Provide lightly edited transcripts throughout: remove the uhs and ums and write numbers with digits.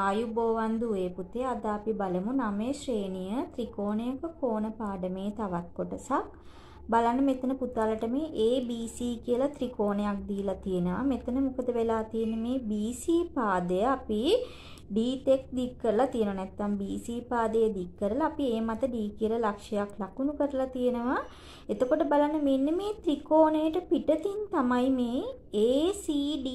ආයුබෝවන් දුවේ පුතේ අද අපි බලමු 9 ශ්‍රේණිය ත්‍රිකෝණයක කෝණ පාඩමේ තවත් කොටසක්. බලන්න මෙතන පුතාලට මේ ABC කියලා ත්‍රිකෝණයක් දීලා තියෙනවා. මෙතන මොකද වෙලා තියෙන්නේ මේ BC පාදය අපි D තෙක් දික් කරලා තියෙනවා. නැත්නම් BC පාදයේ දික් කරලා අපි ඒ මත D කියලා ලක්ෂයක් ලකුණු කරලා තියෙනවා. එතකොට බලන්න මෙන්න මේ ත්‍රිකෝණයට පිටතින් තමයි මේ ACD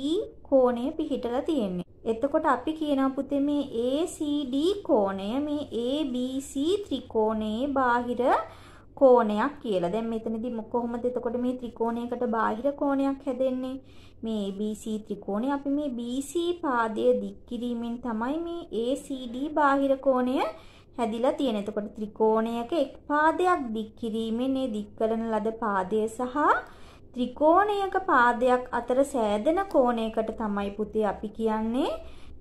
කෝණය පිහිටලා තියෙන්නේ. එතකොට අපි කියනවා පුතේ මේ ACD කෝණය මේ ABC ත්‍රිකෝණයේ බාහිර කෝණයක් කියලා. දැන් මෙතනදී කොහොමද එතකොට මේ ත්‍රිකෝණයකට බාහිර කෝණයක් හැදෙන්නේ? මේ ABC ත්‍රිකෝණය අපි මේ BC පාදයේ දික් කිරීමෙන් තමයි මේ ACD බාහිර කෝණය හැදිලා තියෙන්නේ. එතකොට ත්‍රිකෝණයක එක් පාදයක් දික් කිරීමෙන් මේ දික් කරන ලද පාදය සහ ත්‍රිකෝණයක පාදයක් අතර සෑදෙන කෝණයකට තමයි පුතේ අපි කියන්නේ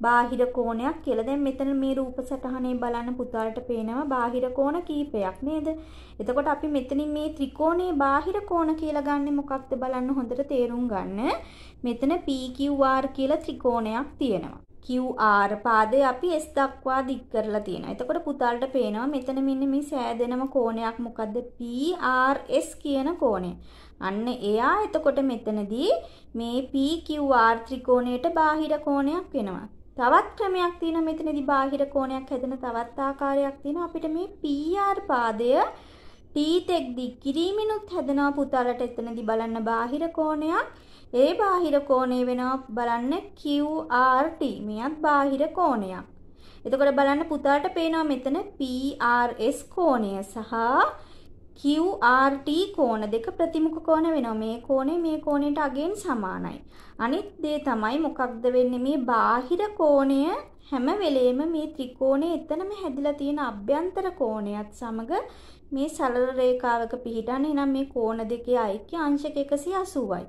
බාහිර කෝණයක් කියලා. දැන් මෙතන මේ රූප සටහනේ බලන්න පුතාලට පේනවා බාහිර කෝණ කීපයක් නේද? එතකොට අපි මෙතනින් මේ ත්‍රිකෝණයේ බාහිර කෝණ කියලා ගන්නෙ මොකක්ද බලන්න හොඳට තේරුම් ගන්න. මෙතන PQR කියලා ත්‍රිකෝණයක් තියෙනවා. QR පාදේ අපි S දක්වා දික් කරලා තියෙනවා. එතකොට පුතාලට පේනවා මෙතන මෙන්න මේ සෑදෙනම කෝණයක් මොකද්ද? PRS කියන කෝණය. අන්න එයා එතකොට මෙතනදී මේ PQR ත්‍රිකෝණයට බාහිර කෝණයක් වෙනවා. තවත් ක්‍රමයක් තියෙනවා මෙතනදී බාහිර කෝණයක් හැදෙන තවත් ආකාරයක් තියෙනවා. අපිට මේ PR පාදය T තෙක් දික් කිරීමෙනුත් හැදෙනවා පුතාලට එතනදී බලන්න බාහිර කෝණයක්. ඒ බාහිර කෝණය වෙනවා බලන්න QRT. මෙයත් බාහිර කෝණයක්. එතකොට බලන්න පුතාලට පේනවා මෙතන PRS කෝණය සහ QRT කෝණ දෙක ප්‍රතිමුඛ කෝණ වෙනවා. මේ කෝණය මේ කෝණයට අගෙන් සමානයි. අනිත් දේ තමයි මොකක්ද වෙන්නේ මේ බාහිර කෝණය හැම වෙලේම මේ ත්‍රිකෝණය එතනම හැදිලා තියෙන අභ්‍යන්තර කෝණයත් සමග මේ සරල රේඛාවක පිහිටන්නේ. එහෙනම් මේ කෝණ දෙකේ අයික්‍ය අංශක 180යි.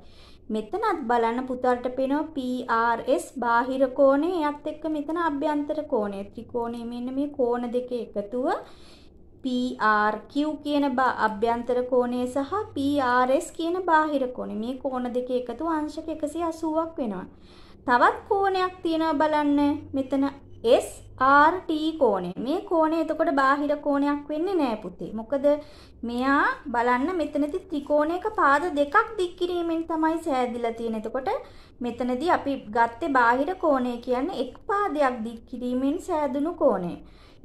මෙතනත් බලන්න පුතාලට පේනවා PRS බාහිර කෝණය එයත් එක්ක මෙතන අභ්‍යන්තර කෝණය. ත්‍රිකෝණයේ මෙන්න මේ කෝණ දෙකේ එකතුව PRQ කියන අභ්‍යන්තර කෝණය සහ PRS කියන බාහිර කෝණය. මේ කෝණ දෙකේ එකතුව අංශක 180ක් වෙනවා. තවත් කෝණයක් තියෙනවා බලන්න මෙතන SRT කෝණය. මේ කෝණය එතකොට බාහිර කෝණයක් වෙන්නේ නෑ පුතේ. මොකද මෙයා බලන්න මෙතනදී ත්‍රිකෝණයක පාද දෙකක් දික් කිරීමෙන් තමයි සෑදිලා තියෙන්නේ. එතකොට මෙතනදී අපි ගත්තේ බාහිර කෝණය කියන්නේ එක් පාදයක් දික් කිරීමෙන් සෑදුණු කෝණය.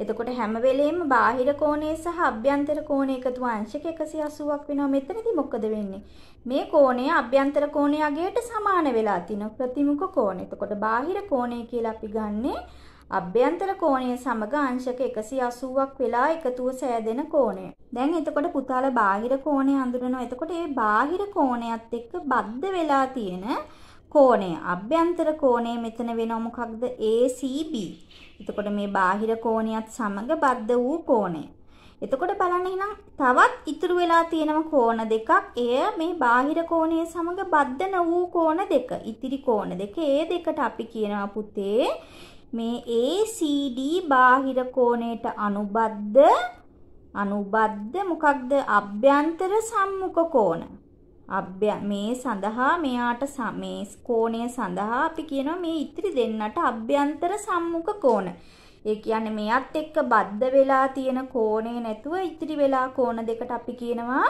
එතකොට හැම වෙලේම බාහිර කෝණය සහ අභ්‍යන්තර කෝණය එකතුව අංශක 180ක් වෙනවා. මෙතනදී මොකද වෙන්නේ? මේ කෝණය අභ්‍යන්තර කෝණය අගයට සමාන වෙලා තිනවා ප්‍රතිමුඛ කෝණය. එතකොට බාහිර කෝණය කියලා අපි ගන්නෙ අභ්‍යන්තර කෝණය සමග අංශක 180ක් වෙලා එකතුව සෑදෙන කෝණය. දැන් එතකොට පුතාලා බාහිර කෝණය හඳුනනවා. එතකොට මේ බාහිර කෝණයත් එක්ක බද්ධ වෙලා තියෙන කෝණය අභ්‍යන්තර කෝණය මෙතන වෙනවා මොකක්ද? ACB. එතකොට මේ බාහිර කෝණයත් සමග බද්ධ වූ කෝණය. එතකොට බලන්න එහෙනම් තවත් ඉතුරු වෙලා තියෙනම කෝණ දෙකක්. එය මේ බාහිර කෝණය සමග බද්ධ නො වූ කෝණ දෙක. ඉතිරි කෝණ දෙක. ඒ දෙකට අපි කියනවා පුතේ මේ ACD බාහිර කෝණයට අනුබද්ධ මොකක්ද? අභ්‍යන්තර සම්මුඛ කෝණ. මේ සඳහා මෙයාට මේ කෝණය සඳහා අපි කියනවා මේ ඉතිරි දෙන්නට අභ්‍යන්තර සම්මුඛ කෝණ. ඒ කියන්නේ මෙයත් එක්ක බද්ධ වෙලා තියෙන කෝණය නැතුව ඉතිරි වෙලා කෝණ දෙකට අපි කියනවා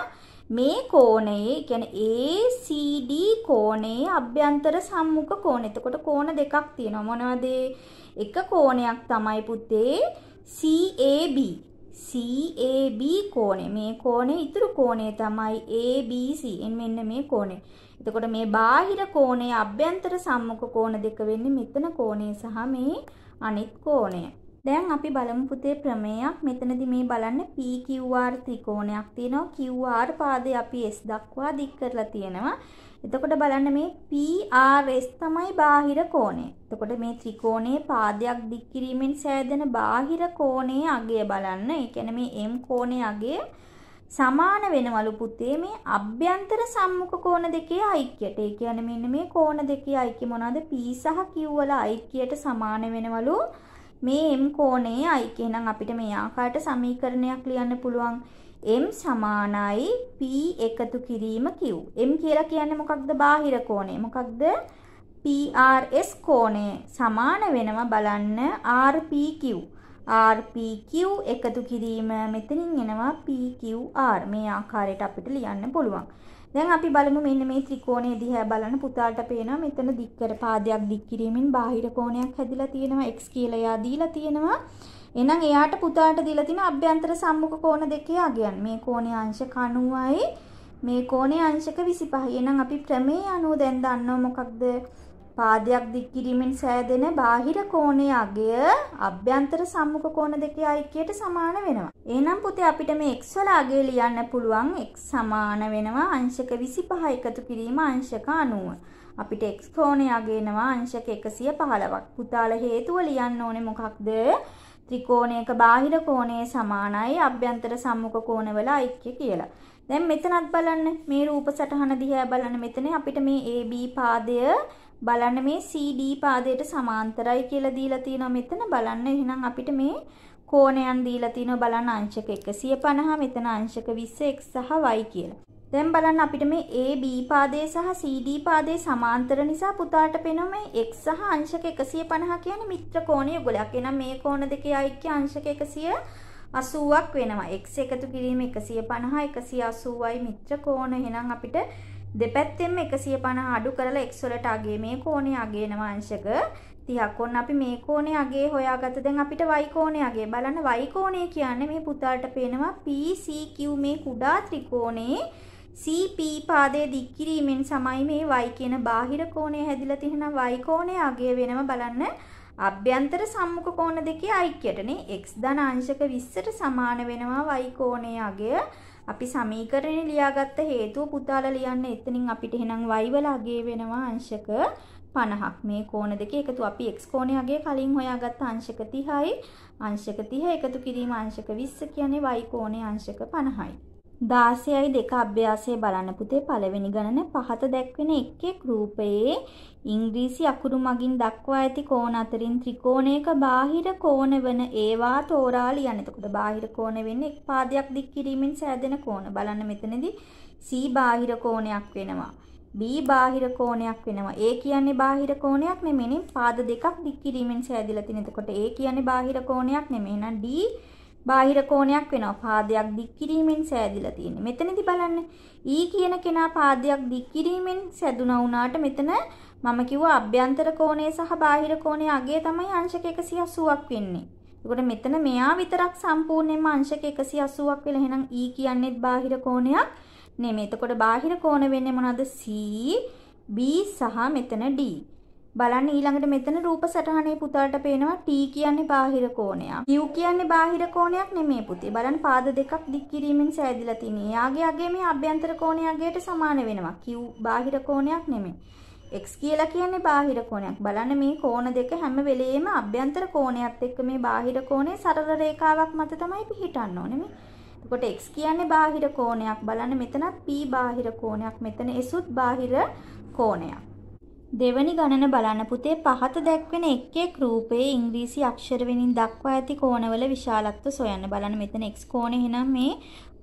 මේ කෝණයේ කියන්නේ ACD කෝණයේ අභ්‍යන්තර සම්මුඛ කෝණ. එතකොට කෝණ දෙකක් තියෙනවා. මොනවද? එක කෝණයක් තමයි පුතේ CAB කෝණය. මේ කෝණේ ඉතුරු කෝණය තමයි ABC. මෙන්න මේ කෝණය. එතකොට මේ බාහිර කෝණයේ අභ්‍යන්තර සම්මුඛ කෝණ දෙක වෙන්නේ මෙතන කෝණය සහ මේ අනිත් කෝණය. දැන් අපි බලමු පුතේ ප්‍රමේයක්. මෙතනදී මේ බලන්න PQR ත්‍රිකෝණයක් තියෙනවා. QR පාදේ අපි S දක්වා දික් කරලා තියෙනවා. එතකොට බලන්න මේ PRS තමයි බාහිර කෝණය. එතකොට මේ ත්‍රිකෝණයේ පාදයක් දික් කිරීමෙන් සෑදෙන බාහිර කෝණයේ අගය බලන්න. ඒ කියන්නේ මේ M කෝණයේ අගය සමාන වෙනවලු පුතේ මේ අභ්‍යන්තර සම්මුඛ කෝණ දෙකේ ඓක්‍යයට. ඒ කියන්නේ මෙන්න මේ කෝණ දෙකේ ඓක්‍ය මොනවාද? P සහ Q වල ඓක්‍යයට සමාන වෙනවලු මේ M කෝණයේ ඓක්‍ය. එහෙනම් අපිට මේ ආකාරයට සමීකරණයක් ලියන්න පුළුවන්. m සමානයි p එකතු කිරීම q. m කියලා කියන්නේ මොකක්ද? බාහිර කෝණය. මොකක්ද? PRS කෝණය සමාන වෙනවා බලන්න RPQ. RPQ එකතු කිරීම මෙතනින් එනවා PQR. මේ ආකාරයට අපිට ලියන්න පුළුවන්. දැන් අපි බලමු මෙන්න මේ ත්‍රිකෝණය දිහා බලන්න. පුතාට පේනවා මෙතන දික්කර පාදයක් දික් කිරීමෙන් බාහිර කෝණයක් හැදිලා තියෙනවා. x කියලා එයා දීලා තියෙනවා. එහෙනම් එයාට පුතාට දීලා තියෙන අභ්‍යන්තර සම්මුඛ කෝණ දෙකේ අගයන්. මේ කෝණයේ අංශක 90යි. මේ කෝණයේ අංශක 25යි. එහෙනම් අපි ප්‍රමේය අනුව දැන් දන්නවා මොකක්ද? පාදයක් දික් කිරීමෙන් සෑදෙන බාහිර කෝණයේ අගය අභ්‍යන්තර සම්මුඛ කෝණ දෙකේ ඓක්‍යයට සමාන වෙනවා. එහෙනම් පුතේ අපිට මේ x වල අගය ලියන්න පුළුවන්. x සමාන වෙනවා අංශක 25 එකතු කිරීම අංශක 90. අපිට x කෝණයේ අගය එනවා අංශක 115ක්. පුතාලා හේතුව ලියන්න ඕනේ මොකක්ද? ත්‍රිකෝණයක බාහිර කෝණයේ සමානයි අභ්‍යන්තර සම්මුඛ කෝණවල ඓක්‍ය කියලා. දැන් මෙතනත් බලන්න මේ රූප සටහන දිහා බලන්න. මෙතන අපිට මේ AB පාදය බලන්න මේ CD පාදයට සමාන්තරයි කියලා දීලා තියෙනවා. මෙතන බලන්න එහෙනම් අපිට මේ කෝණයන් දීලා තියෙනවා බලන්න අංශක 150 මෙතන අංශක 20 x සහ y කියලා. දැන් බලන්න අපිට මේ AB පාදයේ සහ CD පාදයේ සමාන්තර නිසා පුතාට පේනවා මේ x සහ අංශක 150 කියන්නේ මිත්‍ර කෝණ යුගලයක්. එහෙනම් මේ කෝණ දෙකේ ඓක්‍ය අංශක 180ක් වෙනවා. x එකතු කිරීම 150 180යි මිත්‍ර කෝණ. එහෙනම් අපිට දෙපැත්තෙන්ම 150 අඩු කරලා x වලට අගේ මේ කෝණය අගේනවා අංශක 30ක්. ඔන්න අපි මේ කෝණය අගේ හොයාගත්ත. දැන් අපිට y කෝණය අගේ බලන්න. y කෝණය කියන්නේ මේ පුතාට පේනවා PCQ මේ කුඩා ත්‍රිකෝණේ CP පාදයේ දික් කිරීමෙන් සමයි මේ y කියන බාහිර කෝණය හැදිලා තියෙනවා. y කෝණය අගේ වෙනම බලන්න අභ්‍යන්තර සම්මුඛ කෝණ දෙකේ ඓක්‍යයටනේ x ධන අංශක 20ට සමාන වෙනවා y කෝණය අගය. අපි සමීකරණේ ලියාගත්ත හේතුව පුතාලා ලියන්න. එතනින් අපිට එහෙනම් y වල අගය වෙනවා අංශක 50ක්. මේ කෝණ දෙකේ එකතු අපි x කෝණය අගය කලින් හොයාගත්ත අංශක 30යි. අංශක 30 එකතු කිරීම අංශක 20 කියන්නේ y කෝණය අංශක 50යි. 16යි 2 අභ්‍යාසය බලන්න පුතේ. පළවෙනි ගණන පහත දැක්වෙන එක් රූපයේ ඉංග්‍රීසි අකුරු මගින් දක්වා ඇති කෝණ අතරින් ත්‍රිකෝණයක බාහිර කෝණ වන ඒවා තෝරා ලියන්න. එතකොට බාහිර කෝණ වෙන්නේ එක් පාදයක් දික් කිරීමෙන් සෑදෙන කෝණ. බලන්න මෙතනදී C බාහිර කෝණයක් වෙනවා. B බාහිර කෝණයක් වෙනවා. A කියන්නේ බාහිර කෝණයක් නෙමෙයි. පාද දෙකක් දික් කිරීමෙන් සෑදිලා තියෙන. එතකොට A කියන්නේ බාහිර කෝණයක් නෙමෙයි. එහෙනම් D බාහිර කෝණයක් වෙනවා. පාදයක් දික් කිරීමෙන් සෑදිලා තියෙන්නේ. මෙතනදී බලන්න E කියන කෙනා පාදයක් දික් කිරීමෙන් සැදුනා වුණාට මෙතන මම කිව්වා අභ්‍යන්තර කෝණය සහ බාහිර කෝණය අගය තමයි අංශක 180ක් වෙන්නේ. ඒකට මෙතන මෙයා විතරක් සම්පූර්ණයෙන්ම අංශක 180ක් වෙලා එහෙනම් E කියන්නේත් බාහිර කෝණයක් නෙමෙයි. එතකොට බාහිර කෝණ වෙන්නේ මොනවද? C, B සහ මෙතන D. බලන්න ඊළඟට මෙතන රූප සටහනේ පුතාට පේනවා T කියන්නේ බාහිර කෝණයක්. Q කියන්නේ බාහිර කෝණයක් නෙමෙයි පුතේ. බලන්න පාද දෙකක් දික් කිරීමෙන් සෑදිලා තියෙනවා. එයාගේ අගය මේ අභ්‍යන්තර කෝණය අගයට සමාන වෙනවා. Q බාහිර කෝණයක් නෙමෙයි. x කියලා කියන්නේ බාහිර කෝණයක්. බලන්න මේ කෝණ දෙක හැම වෙලෙම අභ්‍යන්තර කෝණයත් එක්ක මේ බාහිර කෝණය සරල රේඛාවක් මත තමයි පිහිටන්න ඕනේ මේ. එතකොට x කියන්නේ බාහිර කෝණයක්. බලන්න මෙතනත් p බාහිර කෝණයක්. මෙතන s බාහිර කෝණයක්. දෙවනි ගණන බලන්න පුතේ. පහත දැක්වෙන එක් රූපයේ ඉංග්‍රීසි අක්ෂර වලින් දක්වා ඇති කෝණවල විශාලත්ව සොයන්න. බලන්න මෙතන x කෝණය එහෙනම් මේ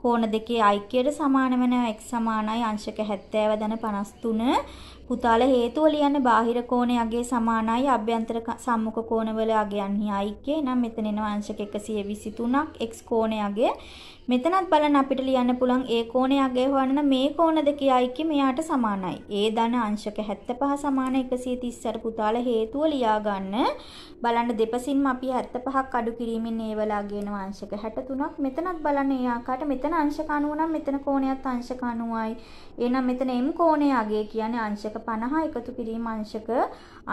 කෝණ දෙකේ ඓක්‍යයට සමාන වෙන x සමානයි අංශක 70 ධන 53. පුතාලා හේතුව ලියන්න. බාහිර කෝණයේ අගය සමානයි අභ්‍යන්තර සම්මුඛ කෝණවල අගයන්හි ඓක්‍ය. එහෙනම් මෙතන එනවා අංශක 123ක් x කෝණයේ අගය. මෙතනත් බලන්න අපිට ලියන්න පුළුවන් a කෝණයේ අගය හොයන්න මේ කෝණ දෙකේ ඓක්‍ය මෙයාට සමානයි. a ධන අංශක 75 සමාන 130ට පුතාලා හේතුව ලියා ගන්න. බලන්න දෙපසින්ම අපි 75ක් අඩු කිරීමෙන් a වල අගය වෙනවා අංශක 63ක්. මෙතනත් බලන්න ඒ ආකාරයට මෙතන අංශක 90 නම් මෙතන කෝණයත් අංශක 90යි. එහෙනම් මෙතන m කෝණයේ අගය කියන්නේ අංශක 50 එකතු කිරීම අංශක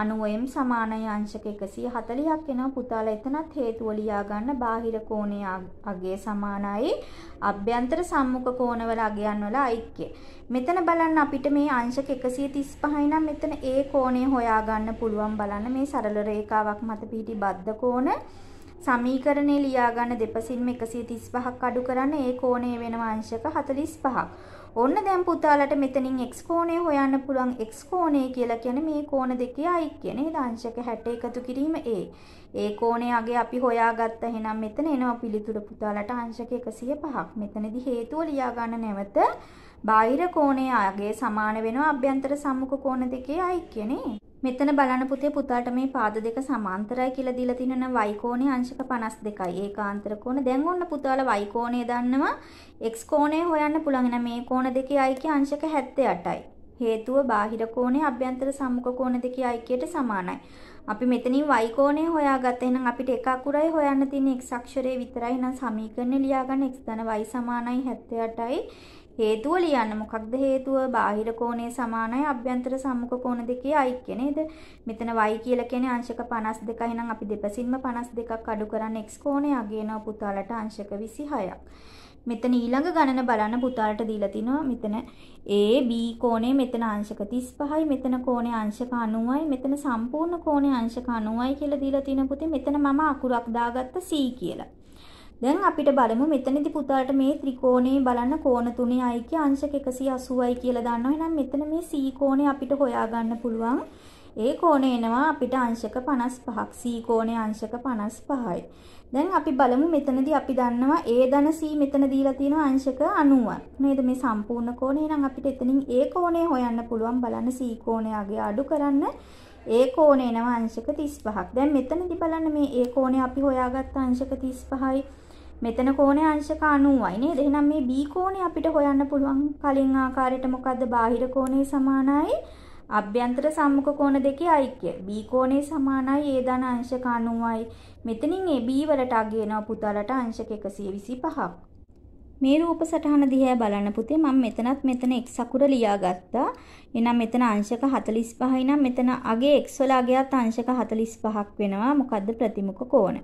90 m සමානයි අංශක 140ක් වෙනවා. පුතාලා එතනත් හේතුව ලියා ගන්න. බාහිර කෝණයේ අගය සමානයි අභ්‍යන්තර සම්මුඛ කෝණවල අගයන් වල ඓක්‍ය. මෙතන බලන්න අපිට මේ අංශක 135යි නම් මෙතන a කෝණය හොයා ගන්න පුළුවන්. බලන්න මේ සරල රේඛාවක් මත පිහිටි බද්ධ කෝණ සමීකරණේ ලියා ගන්න. දෙපසින්ම 135ක් අඩු කරන්න ඒ කෝණය වෙනවා අංශක 45ක්. ඔන්න දැන් පුතාලට මෙතනින් x කෝණය හොයන්න පුළුවන්. x කෝණය කියලා කියන්නේ මේ කෝණ දෙකේ අයික්‍ය නේද? අංශක 60 එකතු කිරීම a. ඒ කෝණය අගේ අපි හොයාගත්ත. එහෙනම් මෙතන එනවා පිළිතුර පුතාලට අංශක 105ක්. මෙතනදී හේතුව ලියා ගන්න නැවත. බාහිර කෝණය අගේ සමාන වෙනවා අභ්‍යන්තර සම්මුඛ කෝණ දෙකේ අයික්‍ය නේ. මෙතන බලන්න පුතේ පුතාට මේ පාද දෙක සමාන්තරයි කියලා දීලා තිනවා y කෝණය අංශක 52යි. ඒකාන්තර කෝණ. දැන් ඔන්න පුතාලා y කෝණය දන්නවා. x කෝණය හොයන්න පුළුවන්. එහෙනම් මේ කෝණ දෙකේ අයික්‍ය අංශක 78යි. හේතුව බාහිර කෝණය අභ්‍යන්තර සම්මුඛ කෝණ දෙකේ අයික්‍යයට සමානයි. අපි මෙතනින් y කෝණය හොයාගත්තා. එහෙනම් අපිට එක අකුරයි හොයන්න තියෙන්නේ x අක්ෂරයේ විතරයි. එහෙනම් සමීකරණය ලියා ගන්න x ධන y සමානයි 78යි. හේතුව ලියන්න. මොකක්ද හේතුව? බාහිර කෝණය සමානයි අභ්‍යන්තර සම්මුඛ කෝණ දෙකේ අයික්‍ය නේද? මෙතන y කියලා කියන්නේ අංශක 52. එහෙනම් අපි දෙපසින්ම 52ක් අඩු කරන්න x කෝණය අගේනවා පුතාලට අංශක 26ක්. මෙතන ඊළඟ ගණන බලන්න පුතාලට දීලා තිනවා. මෙතන a b කෝණය මෙතන අංශක 35යි. මෙතන කෝණය අංශක 90යි. මෙතන සම්පූර්ණ කෝණය අංශක 90යි කියලා දීලා තිනවා පුතේ. මෙතන මම අකුරක් දාගත්ත c කියලා. දැන් අපිට බලමු මෙතනදී පුතාලට මේ ත්‍රිකෝණේ බලන්න කෝණ තුනේ අයික්‍ය අංශක 180යි කියලා දන්නවා. එහෙනම් මෙතන මේ c කෝණය අපිට හොයාගන්න පුළුවන්. ඒ කෝණය එනවා අපිට අංශක 55ක්. c කෝණය අංශක 55යි. දැන් අපි බලමු මෙතනදී අපි දන්නවා a ධන c මෙතන දීලා තියෙනවා අංශක 90ක්. නේද? මේ සම්පූර්ණ කෝණය. එහෙනම් අපිට එතනින් a කෝණය හොයන්න පුළුවන්. බලන්න c කෝණය අගේ අඩු කරන්න. a කෝණය එනවා අංශක 35ක්. දැන් මෙතනදී බලන්න මේ a කෝණය අපි හොයාගත්ත අංශක 35යි. මෙතන කෝණය අංශක 90යි නේද? එහෙනම් මේ b කෝණය අපිට හොයන්න පුළුවන්. කලින් ආකාරයට මොකද්ද? බාහිර කෝණය සමානයි අභ්‍යන්තර සම්මුඛ කෝණ දෙකේ අයික්‍ය. b කෝණය සමානයි a ධන අංශක 90යි. මෙතනින් මේ b වලට අගයනවා පුතාලට අංශක 125ක්. මේ රූප සටහන දිහා බලන්න පුතේ. මම මෙතන x අකුර ලියා ගත්තා. එහෙනම් මෙතන අංශක 45යි නම් මෙතන අගේ x වල අගයත් අංශක 45ක් වෙනවා. මොකද්ද? ප්‍රතිමුඛ කෝණ.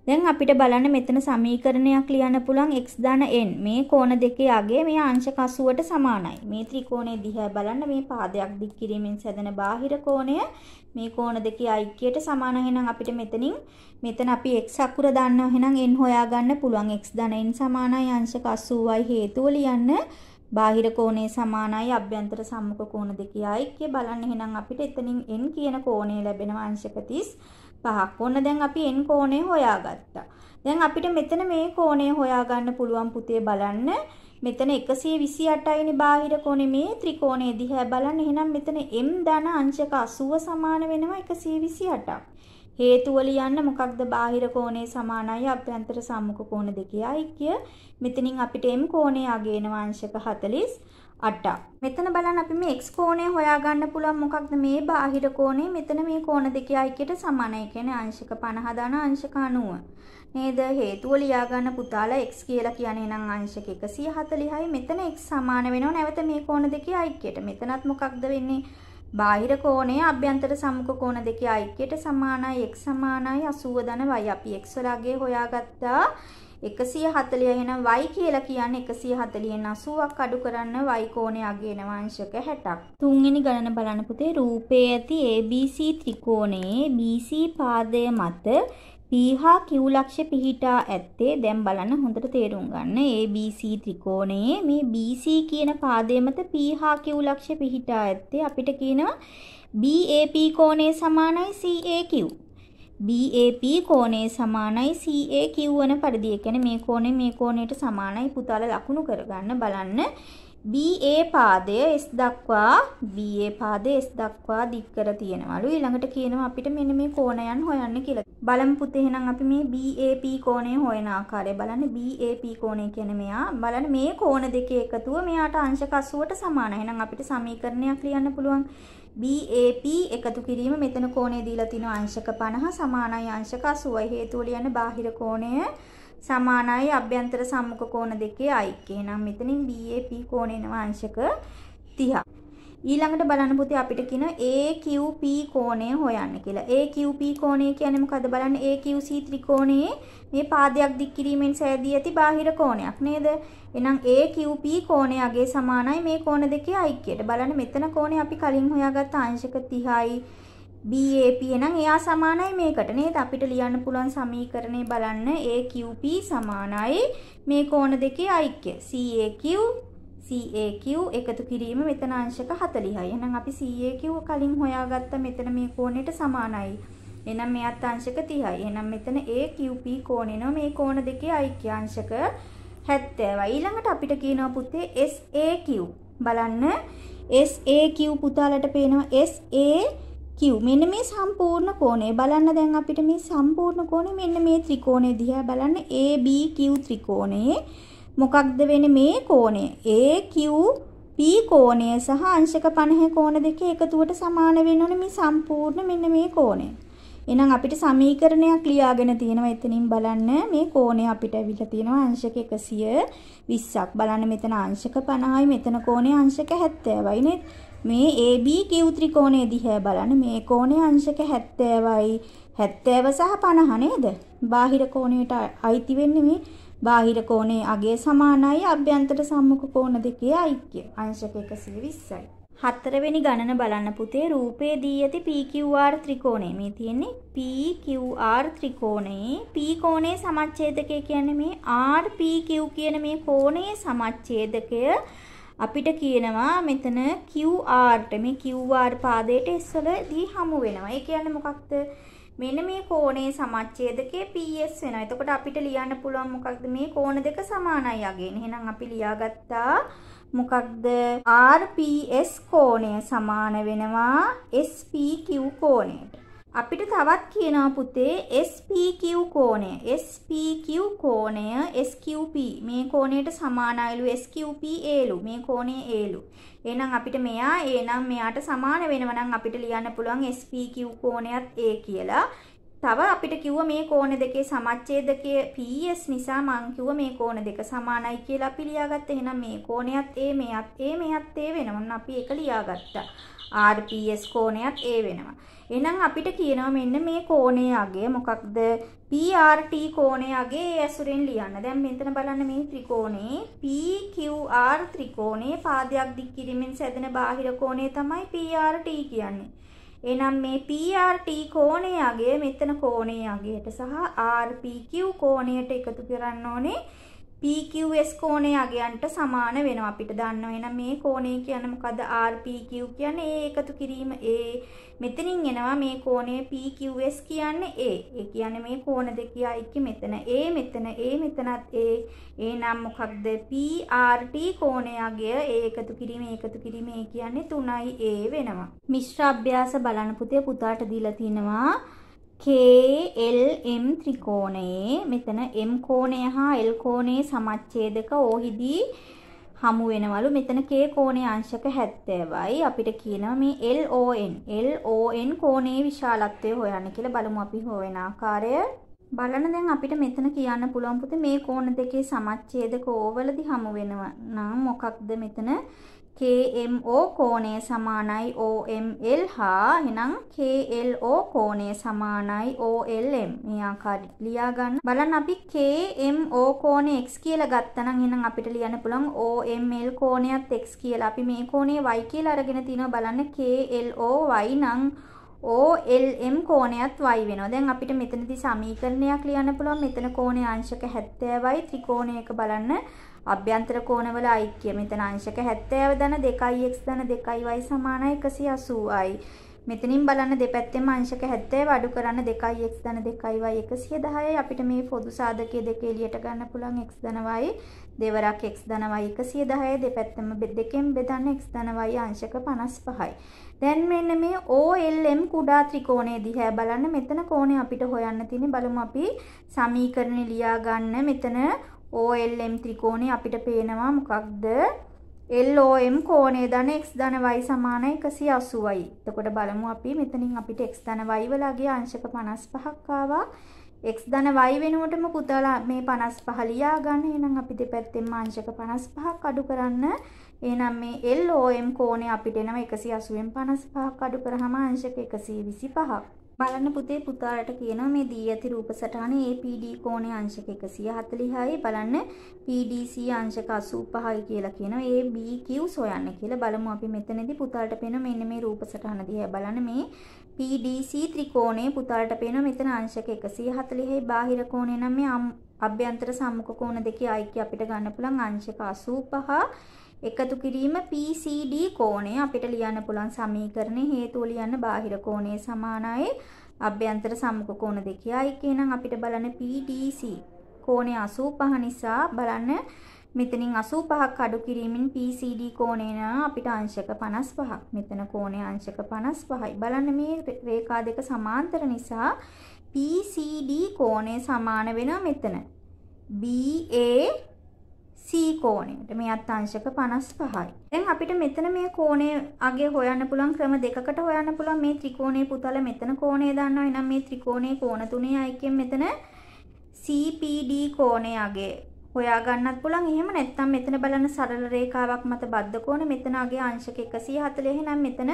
දැන් අපිට බලන්න මෙතන සමීකරණයක් ලියන්න පුළුවන් x ධන n. මේ කෝණ දෙකේ අගය මේ අංශක 80ට සමානයි. මේ ත්‍රිකෝණය දිහා බලන්න මේ පාදයක් දික් කිරීමෙන් සැදෙන බාහිර කෝණය මේ කෝණ දෙකේ අයික්‍යයට සමානයි. එහෙනම් අපිට මෙතන අපි x අකුර දන්නවා. එහෙනම් n හොයාගන්න පුළුවන්. x ධන n සමානයි අංශක 80යි. හේතුව ලියන්න. බාහිර කෝණය සමානයි අභ්‍යන්තර සම්මුඛ කෝණ දෙකේ අයික්‍ය. බලන්න එහෙනම් අපිට එතනින් n කියන කෝණය ලැබෙනවා අංශක 35ක්. ඔන්න දැන් අපි n කෝණය හොයාගත්තා. දැන් අපිට මෙතන මේ කෝණය හොයාගන්න පුළුවන් පුතේ. බලන්න මෙතන 128යිනේ බාහිර කෝණය. මේ ත්‍රිකෝණය දිහා බලන්න. එහෙනම් මෙතන m ධන අංශක 80 සමාන වෙනවා 128ක්. හේතුව ලියන්න. මොකක්ද? බාහිර කෝණය සමානයි අභ්‍යන්තර සම්මුඛ කෝණ දෙකේ අයික්‍ය. මෙතනින් අපිට m කෝණය අගයනවා අංශක 48ක්. මෙතන බලන්න අපි මේ x කෝණය හොයාගන්න පුළුවන්. මොකක්ද? මේ බාහිර කෝණය මෙතන මේ කෝණ දෙකේ අයික්‍යයට සමානයි. ඒ කියන්නේ අංශක 50 ධන අංශක 90 නේද? හේතුව ලියා ගන්න පුතාලා x කියලා කියන්නේ නම් අංශක 140යි. මෙතන x සමාන වෙනවා නැවත මේ කෝණ දෙකේ අයික්‍යයට. මෙතනත් මොකක්ද වෙන්නේ? බාහිර කෝණය අභ්‍යන්තර සම්මුඛ කෝණ දෙකේ අයික්‍යයට සමානයි. x සමානයි 80 ධන y. අපි x වල අගය හොයාගත්තා 140. එහෙනම් y කියලා කියන්නේ 140න් 80ක් අඩු කරන්න y කෝණය අගයනවා අංශක 60ක්. තුන්වෙනි ගණන බලන්න පුතේ. රූපයේ ඇති ABC ත්‍රිකෝණයේ BC පාදය මත P හා Q ලක්ෂ පිහිටා ඇත්තේ. දැන් බලන්න හොඳට තේරුම් ගන්න. ABC ත්‍රිකෝණයේ මේ BC කියන පාදය මත P හා Q ලක්ෂ පිහිටා ඇත්තේ. අපිට කියනවා BAP කෝණය සමානයි CAQ. BAP කෝණය සමානයි CAQ වන පරිදි. ඒ කියන්නේ මේ කෝණය මේ කෝණයට සමානයි. පුතාලා ලකුණු කරගන්න. බලන්න BA පාදය S දක්වා දික් කර තියෙනවලු. ඊළඟට කියනවා අපිට මෙන්න මේ කෝණයන් හොයන්න කියලා. බලමු පුතේ. එහෙනම් අපි මේ BAP කෝණය හොයන ආකාරය බලන්න. BAP කෝණය කියන්නේ මෙයා. බලන්න මේ කෝණ දෙකේ එකතුව මෙයාට අංශක 80ට සමානයි. එහෙනම් අපිට සමීකරණයක් ලියන්න පුළුවන්. BAP එකතු කිරීම මෙතන කෝණය දීලා තිනවා අංශක 50 සමානයි අංශක 80යි. හේතුව ලියන්න බාහිර කෝණය සමානයි අභ්‍යන්තර සම්මුඛ කෝණ දෙකේ අයික්‍ය. එහෙනම් මෙතනින් BAP කෝණය එනවා අංශක 30ක්. ඊළඟට බලන්න පුතේ අපිට කියන AQP කෝණය හොයන්න කියලා. AQP කෝණය කියන්නේ මොකද්ද? බලන්න AQC ත්‍රිකෝණයේ මේ පාදයක් දික් කිරීමෙන් සෑදී ඇති බාහිර කෝණයක් නේද? එහෙනම් AQP කෝණය අගේ සමානයි මේ කෝණ දෙකේ අයික්‍යයට. බලන්න මෙතන කෝණය අපි කලින් හොයාගත්ත අංශක 30යි. BAP නම් එයා සමානයි මේකට නේද? අපිට ලියන්න පුළුවන් සමීකරණය බලන්න. AQP සමානයි මේ කෝණ දෙකේ අයික්‍ය. CAQ CAQ එකතු කිරීම මෙතන අංශක 40යි. එහෙනම් අපි CAQ කලින් හොයාගත්ත මෙතන මේ කෝණයට සමානයි. එහෙනම් මෙයත් අංශක 30යි. එහෙනම් මෙතන AQP කෝණෙනවා මේ කෝණ දෙකේ අයික්‍ය අංශක 70යි. ඊළඟට අපිට කියනවා පුතේ SAQ. බලන්න SAQ පුතාලට පේනවා SAQ. මෙන්න මේ සම්පූර්ණ කෝණය. බලන්න දැන් අපිට මේ සම්පූර්ණ කෝණය මෙන්න මේ ත්‍රිකෝණය දිහා බලන්න ABQ ත්‍රිකෝණයේ මොකක්ද වෙන්නේ මේ කෝණය? AQP කෝණය සහ අංශක 50 කෝණ දෙකේ එකතුවට සමාන වෙනවනේ මේ සම්පූර්ණ මෙන්න මේ කෝණය. එහෙනම් අපිට සමීකරණයක් ලියාගෙන තියෙනවා එතනින් බලන්න මේ කෝණය අපිට ඇවිල්ලා තියෙනවා අංශක 120ක්. බලන්න මෙතන අංශක 50යි මෙතන කෝණය අංශක 70යි නේද? මේ ABQ ත්‍රිකෝණය දිහා බලන්න මේ කෝණය අංශක 70යි 70 සහ 50 නේද? බාහිර කෝණයට අයිති වෙන්නේ මේ බාහිර කෝණයේ අගය සමානයි අභ්‍යන්තර සම්මුඛ කෝණ දෙකේ අයික්‍ය අංශක 120යි. හතරවෙනි ගණන බලන්න පුතේ රූපයේ දී ඇති PQR ත්‍රිකෝණය මේ තියෙන්නේ PQR ත්‍රිකෝණයේ P කෝණයේ සමච්ඡේදකය කියන්නේ මේ RPQ කියන මේ කෝණයේ සමච්ඡේදකය අපිට කියනවා මෙතන QRට මේ QR පාදයට S වලදී හමු වෙනවා. ඒ කියන්නේ මොකක්ද? මෙන්න මේ කෝණයේ සමච්ඡේදකයේ PS වෙනවා. එතකොට අපිට ලියන්න පුළුවන් මොකක්ද මේ කෝණ දෙක සමානයි අගේන. එහෙනම් අපි ලියාගත්තා මොකක්ද RPS කෝණය සමාන වෙනවා SPQ කෝණයට. අපිට තවත් කියනවා පුතේ SPQ කෝණය. SPQ කෝණය SQP මේ කෝණයට සමානයිලු SQP Aලු මේ කෝණය Aලු. එහෙනම් අපිට මෙයා A නම් මෙයාට සමාන වෙනවා නම් අපිට ලියන්න පුළුවන් SPQ කෝණයත් A කියලා. තව අපිට කිව්ව මේ කෝණ දෙකේ සමච්ඡේදකයේ PS නිසා මං කිව්ව මේ කෝණ දෙක සමානයි කියලා අපි ලියාගත්තා. එහෙනම් මේ කෝණයත් A මෙයත් A මෙයත් A වෙනවා. අපි ඒක ලියාගත්තා. RPS කෝණයත් A වෙනවා. එහෙනම් අපිට කියනවා මෙන්න මේ කෝණයේ අගය මොකක්ද? PRT කෝණයේ අගය ඒ ඇසුරෙන් ලියන්න. දැන් මෙතන බලන්න මේ ත්‍රිකෝණේ PQR ත්‍රිකෝණේ පාදයක් දික් කිරීමෙන් සැදෙන බාහිර කෝණය තමයි PRT කියන්නේ. එහෙනම් මේ PRT කෝණයේ අගය මෙතන කෝණයේ අගයට සහ RPQ කෝණයට එකතු කරන්න ඕනේ PQS කෝණයේ අගයන්ට සමාන වෙනවා අපිට දන්නවා. එහෙනම් මේ කෝණය කියන්නේ මොකද්ද? RPQ කියන්නේ ඒ එකතු කිරීම A. මෙතනින් එනවා මේ කෝණය PQS කියන්නේ A. ඒ කියන්නේ මේ කෝණ දෙකේ අයික්‍ය මෙතන A මෙතන A මෙතනත් A. එහෙනම් මොකක්ද? PRT කෝණයේ අගය A එකතු කිරීම A කියන්නේ 3යි A වෙනවා. මිශ්‍ර අභ්‍යාස බලන්න පුතේ පුතාට දීලා තිනවා KLM ත්‍රිකෝණයේ මෙතන M කෝණය හා L කෝණයේ සමච්ඡේදක ඕහිදී හමු වෙනවලු. මෙතන K කෝණයේ අංශක 70යි. අපිට කියනවා මේ LON කෝණයේ විශාලත්වය හොයන්න කියලා. බලමු අපි හොයන ආකාරය. බලන්න දැන් අපිට මෙතන කියන්න පුළුවන් පුතේ මේ කෝණ දෙකේ සමච්ඡේදක ඕවලදී හමු වෙනවා නම් මොකක්ද මෙතන KMO කෝණය සමානයි OML හා එහෙනම් KLO කෝණය සමානයි OLM. මේ ආකාරයට ලියා ගන්න. බලන්න අපි KMO කෝණය x කියලා ගත්තා නම් එහෙනම් අපිට ලියන්න පුළුවන් OML කෝණයත් x කියලා. අපි මේ කෝණය y කියලා අරගෙන තිනවා. බලන්න KLO y නම් OLM කෝණයත් y වෙනවා. දැන් අපිට මෙතනදී සමීකරණයක් ලියන්න පුළුවන්. මෙතන කෝණය අංශක 70යි ත්‍රිකෝණයක බලන්න අභ්‍යන්තර කෝණවල අයික්‍ය මෙතන අංශක 70 ධන 2x ධන 2y සමානයි 180යි. මෙතනින් බලන්න දෙපැත්තෙම අංශක 70 අඩු කරන්න 2x ධන 2y 110යි. අපිට මේ පොදු සාධකයේ දෙක එළියට ගන්න පුළුවන් x ධන y දෙවරක් x ධන y 110යි. දෙපැත්තම දෙකෙන් බෙදන්න x ධන y අංශක 55යි. දැන් මෙන්න මේ OLM කුඩා ත්‍රිකෝණය දිහා බලන්න. මෙතන කෝණය අපිට හොයන්න තියෙන්නේ. බලමු අපි සමීකරණ ලියා ගන්න. මෙතන OLM ත්‍රිකෝණය අපිට පේනවා මොකක්ද? LOM කෝණය ධන x ධන y සමානයි 180යි. එතකොට බලමු අපි මෙතනින් අපිට x ධන y වලගේ අංශක 55ක් ආවා. x ධන y වෙනුවටම පුතාලා මේ 55 ලියා ගන්න. එහෙනම් අපි දෙපැත්තෙන්ම අංශක 55ක් අඩු කරන්න. එහෙනම් මේ LOM කෝණය අපිට එනවා 180න් 55ක් අඩු කරාම අංශක 125ක්. බලන්න පුතේ පුතාලට කියනවා මේ දී ඇති රූප සටහනේ APD කෝණයේ අංශක 140යි. බලන්න PDC අංශක 85යි කියලා කියනවා. ABQ සොයන්න කියලා. බලමු අපි මෙතනදී පුතාලට පේනවා මෙන්න මේ රූප සටහන දිහා බලන්න මේ PDC ත්‍රිකෝණයේ පුතාලට පේනවා මෙතන අංශක 140යි. බාහිර කෝණය නම් මේ අභ්‍යන්තර සම්මුඛ කෝණ දෙකේ අයික්‍ය අපිට ගන්න පුළුවන් අංශක 85. එකතු කිරීම PCD කෝණය අපිට ලියන්න පුළුවන් සමීකරණේ හේතුව ලියන්න බාහිර කෝණයේ සමානයි අභ්‍යන්තර සම්මුඛ කෝණ දෙකයි. එහෙනම් අපිට බලන්න PDC කෝණය 85 නිසා බලන්න මෙතනින් 85ක් අඩු කිරීමෙන් PCD කෝණය නම් අපිට අංශක 55ක්. මෙතන කෝණය අංශක 55යි. බලන්න මේ රේඛා දෙක සමාන්තර නිසා PCD කෝණය සමාන වෙනවා මෙතන BAC කෝණයට. මෙයත් අංශක 55යි. දැන් අපිට මෙතන මේ කෝණය අගේ හොයන්න පුළුවන් ක්‍රම දෙකකට හොයන්න පුළුවන්. මේ ත්‍රිකෝණයේ පුතල මෙතන කෝණය දන්නවා. එහෙනම් මේ ත්‍රිකෝණයේ කෝණ තුනේ අයික්‍යෙන් මෙතන CPD කෝණය අගේ හොයා ගන්නත් පුළුවන්. එහෙම නැත්නම් මෙතන බලන්න සරල රේඛාවක් මත බද්ධ කෝණ මෙතන අගේ අංශක 140. එහෙනම් මෙතන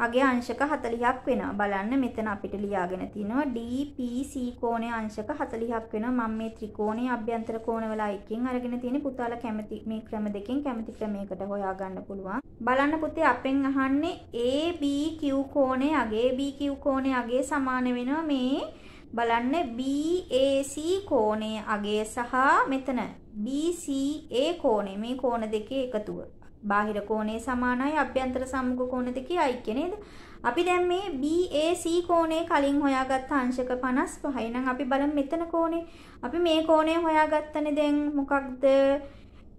අගේ අංශක 40ක් වෙනවා. බලන්න මෙතන අපිට ලියාගෙන තිනවා DPC කෝණයේ අංශක 40ක් වෙනවා. මම මේ ත්‍රිකෝණයේ අභ්‍යන්තර කෝණවල අයික්‍යෙන් අරගෙන තියෙන පුතාලා කැමති මේ ක්‍රම දෙකෙන් කැමති ක්‍රමයකට හොයා ගන්න පුළුවන්. බලන්න පුතේ අපෙන් අහන්නේ ABQ කෝණයේ අගේ BQ කෝණයේ අගේ සමාන වෙනවා මේ බලන්න BAC කෝණයේ අගේ සහ මෙතන BCA කෝණය මේ කෝණ දෙකේ එකතුව. බාහිර කෝණයේ සමානයි අභ්‍යන්තර සම්මුඛ කෝණ දෙකේ අයික්‍ය නේද? අපි දැන් මේ BAC කෝණය කලින් හොයාගත්ත අංශක 55යි. එහෙනම් අපි බලමු මෙතන කෝණය. අපි මේ කෝණය හොයාගත්තනේ දැන් මොකක්ද?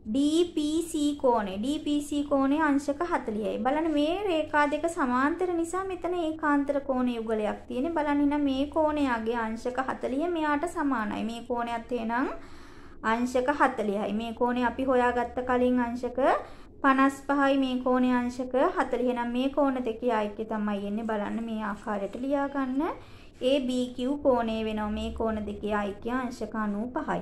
DPC කෝණය. DPC කෝණය අංශක 40යි. බලන්න මේ රේඛා දෙක සමාන්තර නිසා මෙතන ඒකාන්තර කෝණ යුගලයක් තියෙන්නේ. බලන්න එහෙනම් මේ කෝණයගේ අංශක 40 මෙයාට සමානයි. මේ කෝණයත් එහෙනම් අංශක 40යි. මේ කෝණය අපි හොයාගත්ත කලින් අංශක 55යි. මේ කෝණයේ අංශක 40. එහෙනම් මේ කෝණ දෙකේ අයික්‍ය තමයි එන්නේ. බලන්න මේ ආකාරයට ලියා ගන්න. ABQ කෝණය වෙනවා මේ කෝණ දෙකේ අයික්‍ය අංශක 95යි.